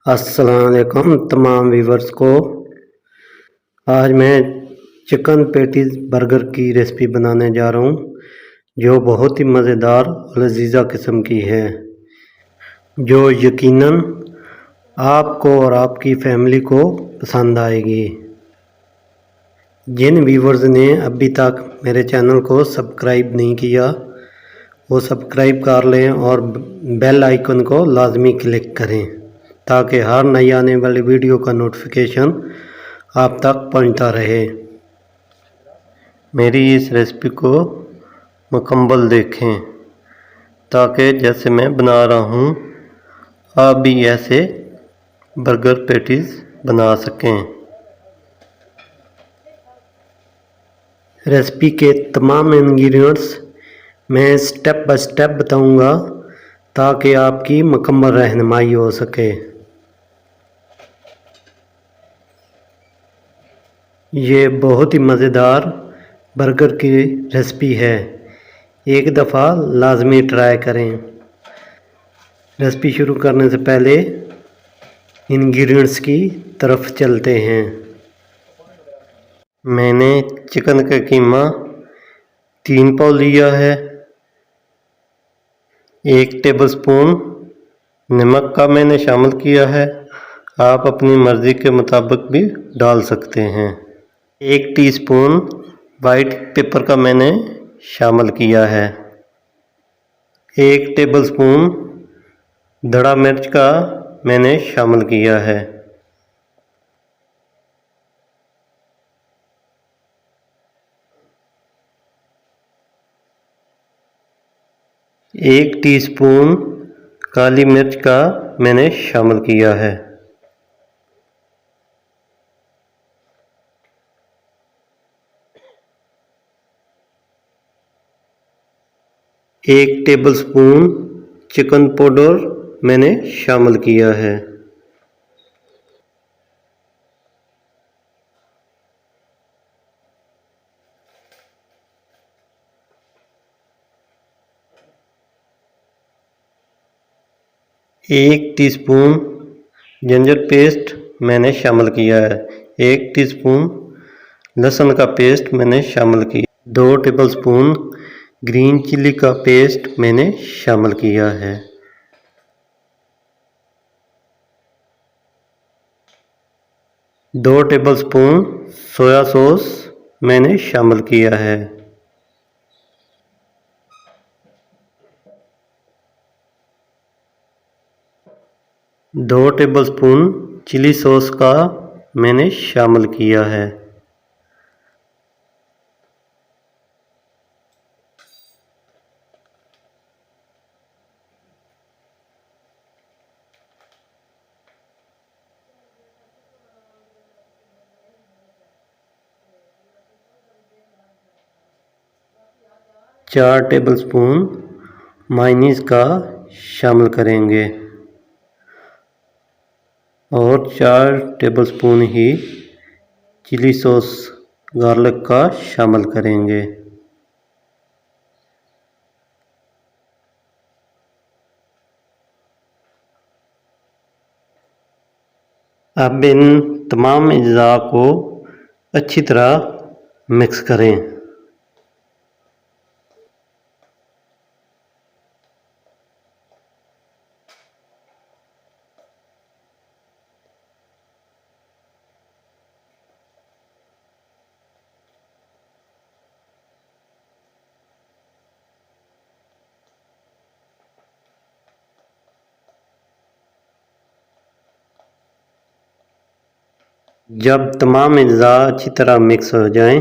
अस्सलाम वालेकुम तमाम व्यूवर्स को। आज मैं चिकन पैटीज़ बर्गर की रेसिपी बनाने जा रहा हूँ जो बहुत ही मज़ेदार और लजीजा किस्म की है, जो यकीनन आपको और आपकी फैमिली को पसंद आएगी। जिन व्यूवर्स ने अभी तक मेरे चैनल को सब्सक्राइब नहीं किया वो सब्सक्राइब कर लें और बेल आइकन को लाजमी क्लिक करें ताकि हर नई आने वाली वीडियो का नोटिफिकेशन आप तक पहुंचता रहे। मेरी इस रेसिपी को मुकम्मल देखें ताकि जैसे मैं बना रहा हूं आप भी ऐसे बर्गर पैटीज़ बना सकें। रेसिपी के तमाम इंग्रेडिएंट्स मैं स्टेप बाय स्टेप बताऊंगा ताकि आपकी मुकम्मल रहनुमाई हो सके। ये बहुत ही मज़ेदार बर्गर की रेसिपी है, एक दफ़ा लाजमी ट्राई करें। रेसिपी शुरू करने से पहले इंग्रेडिएंट्स की तरफ चलते हैं। मैंने चिकन का कीमा 3 पाव लिया है। 1 टेबलस्पून नमक का मैंने शामिल किया है, आप अपनी मर्ज़ी के मुताबिक भी डाल सकते हैं। 1 टीस्पून वाइट पेपर का मैंने शामिल किया है। 1 टेबलस्पून दड़ा मिर्च का मैंने शामिल किया है। एक टीस्पून काली मिर्च का मैंने शामिल किया है। 1 टेबलस्पून चिकन पाउडर मैंने शामिल किया है। एक टीस्पून जिंजर पेस्ट मैंने शामिल किया है। 1 टीस्पून लहसुन का पेस्ट मैंने शामिल किया। 2 टेबलस्पून ग्रीन चिली का पेस्ट मैंने शामिल किया है। दो टेबलस्पून सोया सॉस मैंने शामिल किया है। 2 टेबलस्पून चिली सॉस का मैंने शामिल किया है। चार टेबलस्पून मायोनीज का शामिल करेंगे और 4 टेबलस्पून ही चिली सॉस गार्लिक का शामिल करेंगे। अब इन तमाम अज्जा को अच्छी तरह मिक्स करें। जब तमाम अज्जा अच्छी तरह मिक्स हो जाएं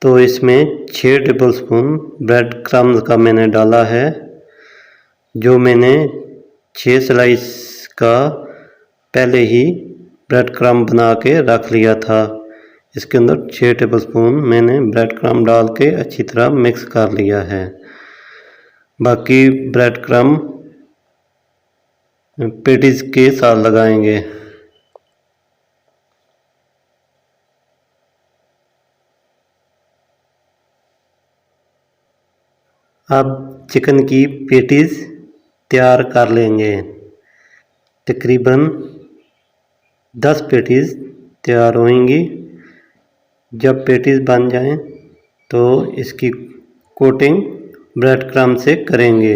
तो इसमें 6 टेबलस्पून ब्रेड क्रम्स का मैंने डाला है, जो मैंने 6 स्लाइस का पहले ही ब्रेड क्रम्ब बना के रख लिया था। इसके अंदर 6 टेबलस्पून मैंने ब्रेड क्रम्ब डाल के अच्छी तरह मिक्स कर लिया है। बाकी ब्रेड क्रम्ब पैटीज़ के साथ लगाएंगे। अब चिकन की पैटीज़ तैयार कर लेंगे। तकरीबन 10 पैटीज़ तैयार होंगी। जब पैटीज़ बन जाएं तो इसकी कोटिंग ब्रेड क्रम्ब से करेंगे।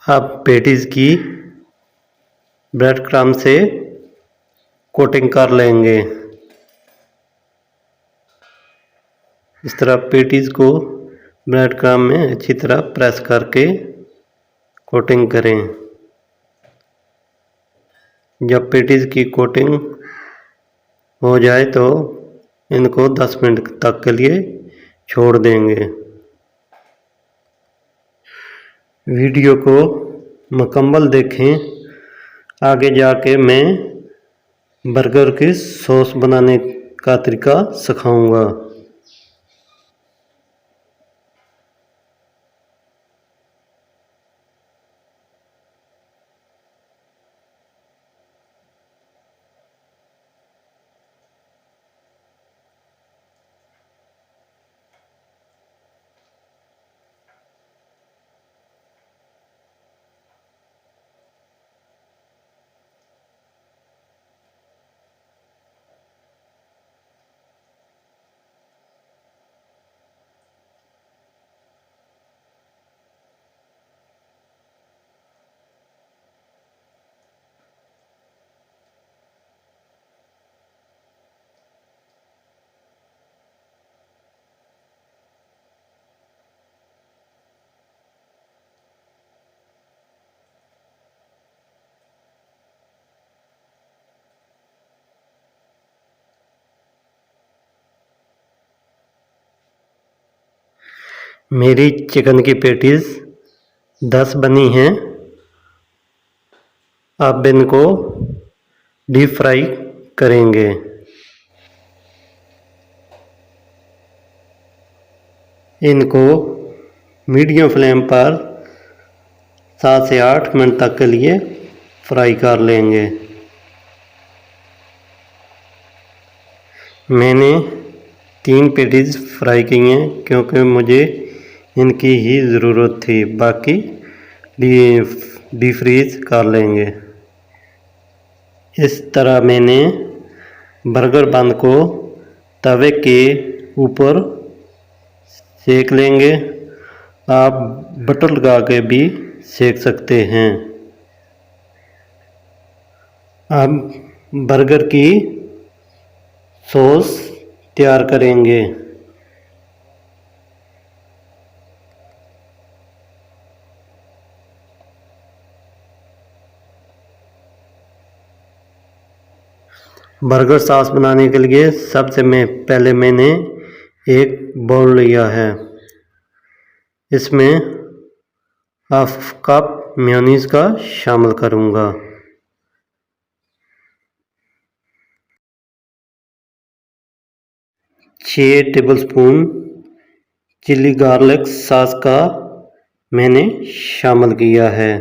अब पैटीज़ की ब्रेड क्रम्ब से कोटिंग कर लेंगे। इस तरह पैटीज़ को ब्रेड क्रम्ब में अच्छी तरह प्रेस करके कोटिंग करें। जब पैटीज़ की कोटिंग हो जाए तो इनको 10 मिनट तक के लिए छोड़ देंगे। वीडियो को मुकम्मल देखें। आगे जाके मैं बर्गर की सॉस बनाने का तरीका सिखाऊंगा। मेरी चिकन की पैटीज़ 10 बनी हैं। अब इनको डीप फ्राई करेंगे। इनको मीडियम फ्लेम पर 7 से 8 मिनट तक के लिए फ्राई कर लेंगे। मैंने 3 पैटीज़ फ्राई की हैं क्योंकि मुझे इनकी ही ज़रूरत थी, बाकी डीप फ्रीज कर लेंगे। इस तरह मैंने बर्गर बन को तवे के ऊपर सेक लेंगे। आप बटर लगा के भी सेक सकते हैं। अब बर्गर की सॉस तैयार करेंगे। बर्गर सॉस बनाने के लिए सबसे पहले मैंने एक बाउल लिया है। इसमें हाफ कप मेयोनीज़ का शामिल करूँगा। छः टेबलस्पून चिली गार्लिक सॉस का मैंने शामिल किया है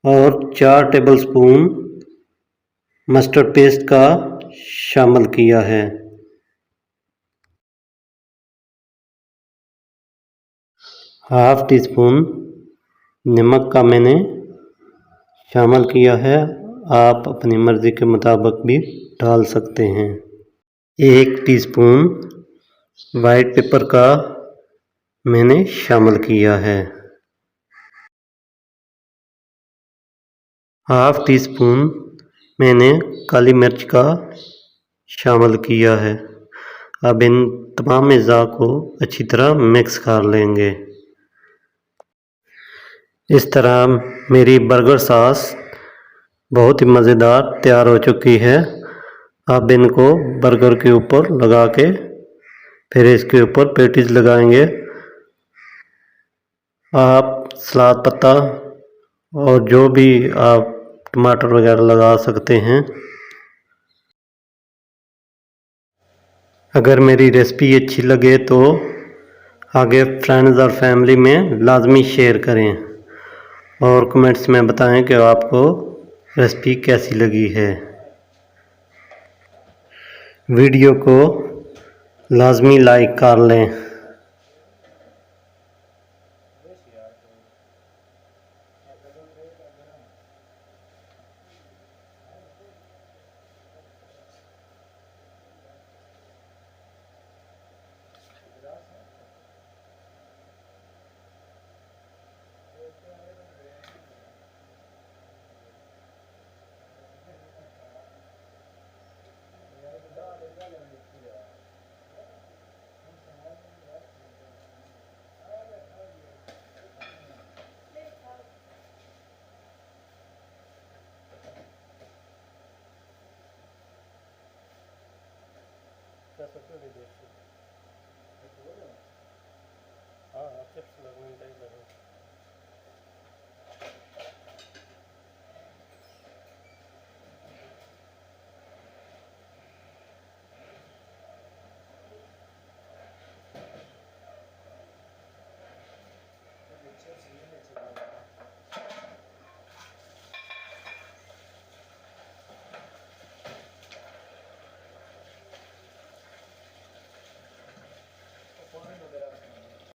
और 4 टेबलस्पून मस्टर्ड पेस्ट का शामिल किया है। हाफ टी स्पून नमक का मैंने शामिल किया है। आप अपनी मर्ज़ी के मुताबिक भी डाल सकते हैं। 1 टीस्पून वाइट पेपर का मैंने शामिल किया है। हाफ टी स्पून मैंने काली मिर्च का शामिल किया है। अब इन तमाम अज़ा को अच्छी तरह मिक्स कर लेंगे। इस तरह मेरी बर्गर सॉस बहुत ही मज़ेदार तैयार हो चुकी है। अब इनको बर्गर के ऊपर लगा के फिर इसके ऊपर पैटीज लगाएंगे। आप सलाद पत्ता और जो भी आप टमाटर वगैरह लगा सकते हैं। अगर मेरी रेसिपी अच्छी लगे तो आगे फ्रेंड्स और फैमिली में लाजमी शेयर करें और कमेंट्स में बताएं कि आपको रेसिपी कैसी लगी है। वीडियो को लाजमी लाइक कर लें।